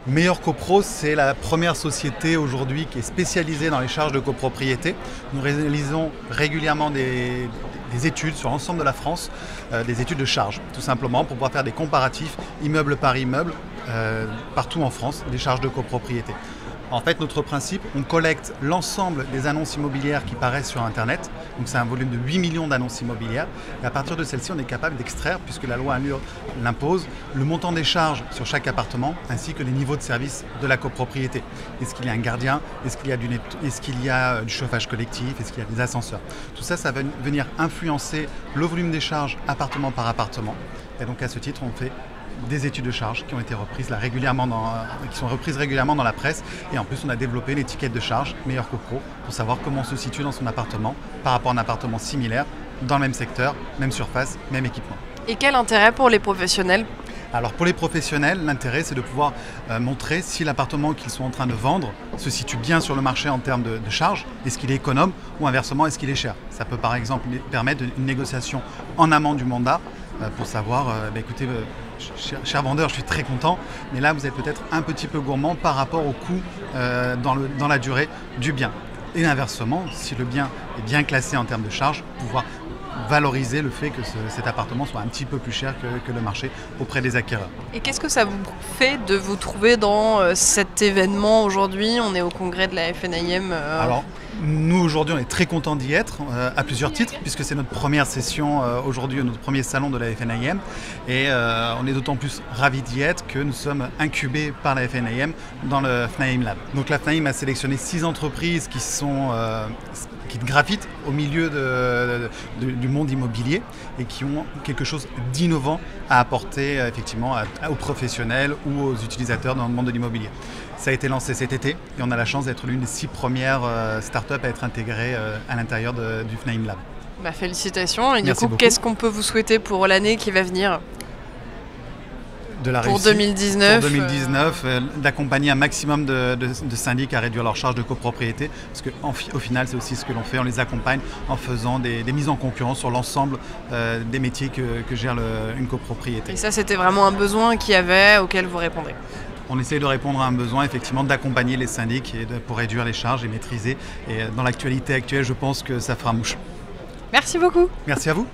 Meilleur Copro, c'est la première société aujourd'hui qui est spécialisée dans les charges de copropriété. Nous réalisons régulièrement des études sur l'ensemble de la France, des études de charges, tout simplement pour pouvoir faire des comparatifs immeuble par immeuble, partout en France, des charges de copropriété. En fait, notre principe, on collecte l'ensemble des annonces immobilières qui paraissent sur Internet. Donc c'est un volume de 8 millions d'annonces immobilières. Et à partir de celles-ci, on est capable d'extraire, puisque la loi ALUR l'impose, le montant des charges sur chaque appartement, ainsi que les niveaux de service de la copropriété. Est-ce qu'il y a un gardien? Est-ce qu'il y a du chauffage collectif? Est-ce qu'il y a des ascenseurs? Tout ça, ça va venir influencer le volume des charges appartement par appartement. Et donc à ce titre, on fait des études de charges qui ont été reprises régulièrement dans la presse, et en plus on a développé l'étiquette de charge Meilleur Copro pour savoir comment on se situe dans son appartement par rapport à un appartement similaire dans le même secteur, même surface, même équipement. Et quel intérêt pour les professionnels? Alors pour les professionnels, l'intérêt c'est de pouvoir montrer si l'appartement qu'ils sont en train de vendre se situe bien sur le marché en termes de charges, est-ce qu'il est économe ou inversement est-ce qu'il est cher. Ça peut par exemple permettre une négociation en amont du mandat pour savoir, écoutez, cher vendeur, je suis très content, mais là vous êtes peut-être un petit peu gourmand par rapport au coût dans la durée du bien. Et inversement, si le bien est bien classé en termes de charges, pouvoir valoriser le fait que cet appartement soit un petit peu plus cher que le marché auprès des acquéreurs. Et qu'est-ce que ça vous fait de vous trouver dans cet événement aujourd'hui? On est au congrès de la FNIM. Alors, nous aujourd'hui on est très contents d'y être à plusieurs titres, puisque c'est notre première session aujourd'hui, notre premier salon de la FNIM, et on est d'autant plus ravis d'y être que nous sommes incubés par la FNIM dans le FNIM Lab. Donc la FNIM a sélectionné 6 entreprises qui gravitent au milieu du monde immobilier et qui ont quelque chose d'innovant à apporter effectivement aux professionnels ou aux utilisateurs dans le monde de l'immobilier. Ça a été lancé cet été et on a la chance d'être l'une des 6 premières startups à être intégrées à l'intérieur du FNIM Lab. Félicitations. Et Merci du coup, beaucoup. qu'est-ce qu'on peut vous souhaiter pour l'année qui va venir? Pour 2019, d'accompagner un maximum de syndics à réduire leurs charges de copropriété, parce qu'au final c'est aussi ce que l'on fait, on les accompagne en faisant des mises en concurrence sur l'ensemble des métiers que gère une copropriété. Et ça, c'était vraiment un besoin qu'il y avait, auquel vous répondez? On essaye de répondre à un besoin, effectivement, d'accompagner les syndics pour réduire les charges et maîtriser. Et dans l'actualité actuelle, je pense que ça fera mouche. Merci beaucoup. Merci à vous.